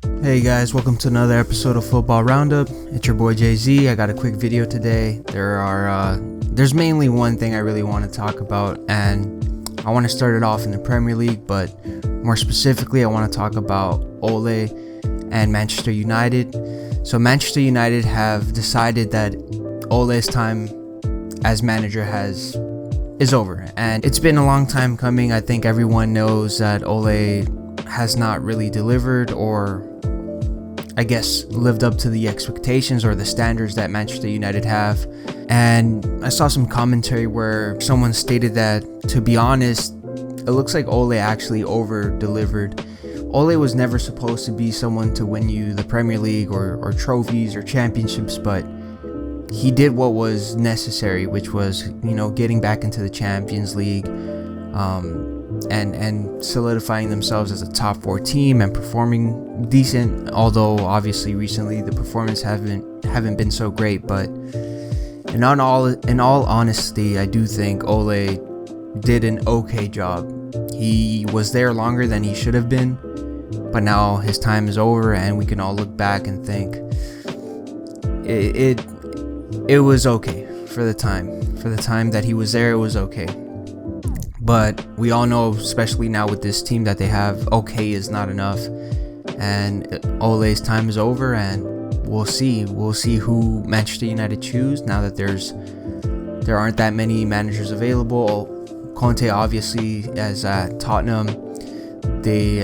Hey guys, welcome to another episode of Football Roundup. It's your boy Jay-Z. I got a quick video today. There's mainly one thing I really want to talk about, and I want to start it off in the Premier League, but more specifically I want to talk about Ole and Manchester United. So Manchester United have decided that Ole's time as manager is over, and it's been a long time coming. I think everyone knows that Ole has not really delivered, or I guess lived up to the expectations or the standards that Manchester United have. And I saw some commentary where someone stated that, to be honest, it looks like Ole actually over-delivered. Ole was never supposed to be someone to win you the Premier League or trophies or championships, but he did what was necessary, which was, getting back into the Champions League, and solidifying themselves as a top 4 team and performing decent, although obviously recently the performance haven't been so great. But in all honesty, I do think Ole did an okay job. He was there longer than he should have been, but now his time is over, and we can all look back and think it was okay for the time that he was there. It was okay. But we all know, especially now with this team that they have, okay is not enough, and Ole's time is over, and we'll see who Manchester United choose now that there aren't that many managers available. Conte obviously as at Tottenham.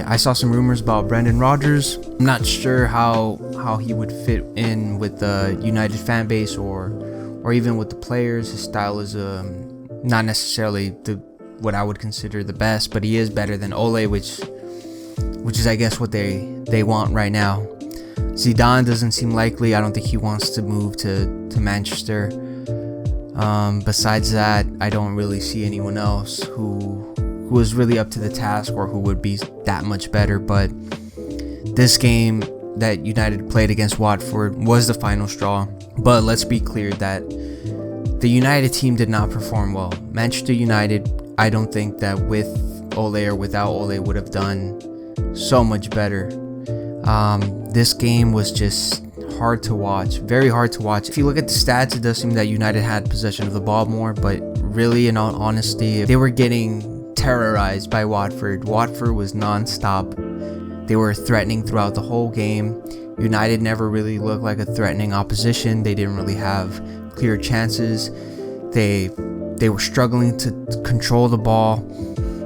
I saw some rumors about Brendan Rodgers. I'm not sure how he would fit in with the United fan base or even with the players. His style is not necessarily what I would consider the best, but he is better than Ole, which is, I guess, what they want right now. Zidane doesn't seem likely. I don't think he wants to move to Manchester. Besides that, I don't really see anyone else who is really up to the task or who would be that much better. But this game that United played against Watford was the final straw. But let's be clear that the United team did not perform well. Manchester United, I don't think that with Ole or without Ole would have done so much better. This game was just hard to watch, very hard to watch. If you look at the stats, it does seem that United had possession of the ball more, but really, in all honesty, they were getting terrorized by Watford. Watford was non-stop. They were threatening throughout the whole game. United never really looked like a threatening opposition. They didn't really have clear chances. They were struggling to control the ball.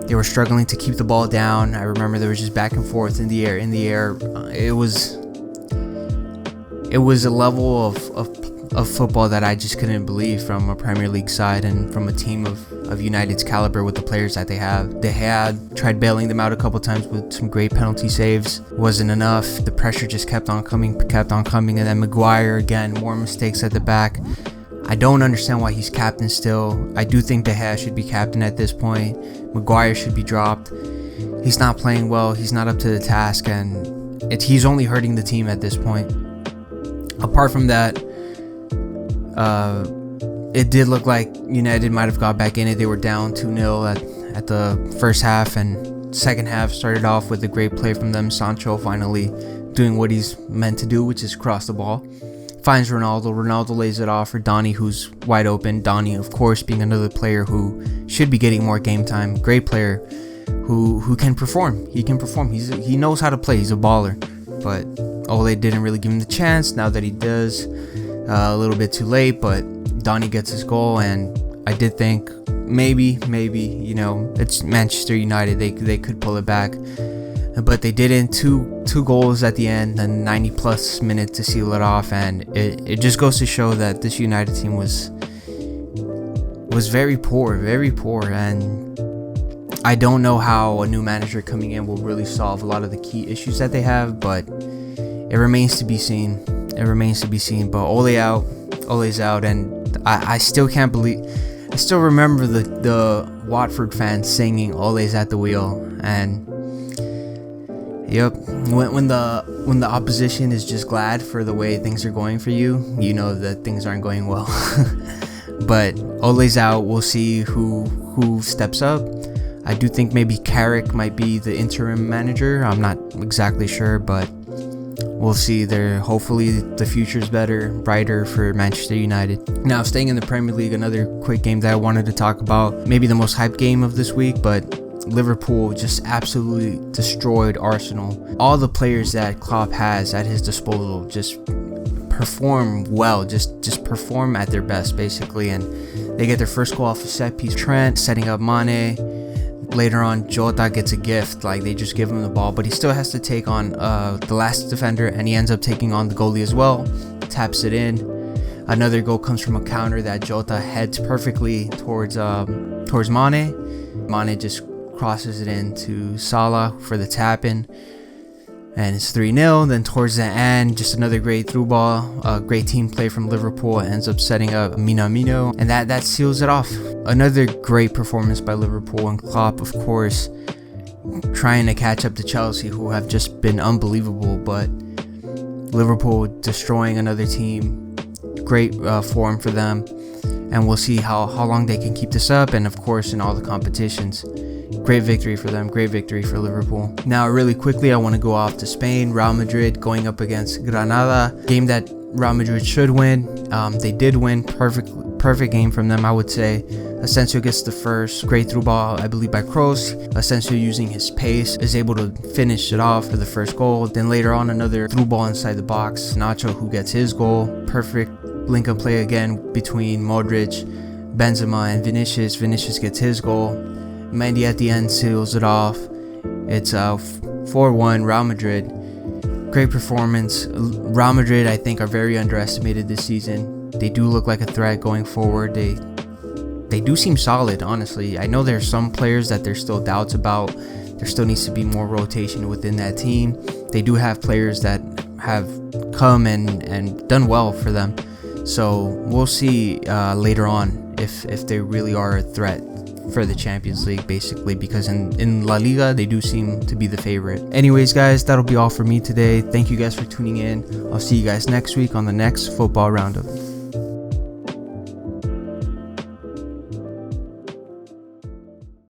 They were struggling to keep the ball down. I remember there was just back and forth in the air. It was a level of football that I just couldn't believe from a Premier League side and from a team of United's caliber with the players that they have. They had tried bailing them out a couple times with some great penalty saves. Wasn't enough. The pressure just kept on coming, and then Maguire again, more mistakes at the back. I don't understand why he's captain still. I do think De Gea should be captain at this point. Maguire should be dropped. He's not playing well. He's not up to the task, and he's only hurting the team at this point. Apart from that, it did look like United might have got back in it. They were down 2-0 at the first half, and second half started off with a great play from them. Sancho finally doing what he's meant to do, which is cross the ball. Finds Ronaldo. Ronaldo lays it off for Donny, who's wide open. Donny, of course, being another player who should be getting more game time. Great player who can perform. He can perform. He knows how to play. He's a baller. But Ole didn't really give him the chance. Now that he does, a little bit too late. But Donny gets his goal, and I did think maybe, it's Manchester United. They could pull it back. But they didn't. Two goals at the end, and 90 plus minute to seal it off, and it just goes to show that this United team was very poor, and I don't know how a new manager coming in will really solve a lot of the key issues that they have, but it remains to be seen. But Ole's out, and I still can't believe. I still remember the Watford fans singing "Ole's at the wheel," and yep, when the opposition is just glad for the way things are going for you, you know that things aren't going well. But Ole's out. We'll see who steps up. I do think maybe Carrick might be the interim manager. I'm not exactly sure, but we'll see. Hopefully the future's brighter for Manchester United. Now, staying in the Premier League, another quick game that I wanted to talk about, maybe the most hyped game of this week, but Liverpool just absolutely destroyed Arsenal. All the players that Klopp has at his disposal just perform well, just perform at their best basically, and they get their first goal off a set piece. Trent setting up Mane. Later on, Jota gets a gift, like they just give him the ball, but he still has to take on the last defender, and he ends up taking on the goalie as well. Taps it in. Another goal comes from a counter that Jota heads perfectly towards Mane. Mane just crosses it into Salah for the tap in, and it's 3-0. Then towards the end, just another great through ball, a great team play from Liverpool, ends up setting up Minamino, and that seals it off. Another great performance by Liverpool, and Klopp, of course, trying to catch up to Chelsea, who have just been unbelievable, but Liverpool destroying another team. Great form for them, and we'll see how long they can keep this up, and of course in all the competitions. Great victory for them, great victory for Liverpool. Now, really quickly, I want to go off to Spain. Real Madrid going up against Granada. Game that Real Madrid should win. They did win. Perfect game from them, I would say. Asensio gets the first. Great through ball, I believe, by Kroos. Asensio, using his pace, is able to finish it off for the first goal. Then later on, another through ball inside the box. Nacho, who gets his goal. Perfect link-up play again between Modric, Benzema, and Vinicius. Vinicius gets his goal. Mendy at the end seals it off. It's 4-1 Real Madrid. Great performance. Real Madrid, I think, are very underestimated this season. They do look like a threat going forward. They do seem solid, honestly. I know there's some players that there's still doubts about. There still needs to be more rotation within that team. They do have players that have come and done well for them. So we'll see later on if they really are a threat for the Champions League, basically, because in La Liga they do seem to be the favorite. Anyways, guys, that'll be all for me today. Thank you guys for tuning in. I'll see you guys next week on the next football roundup.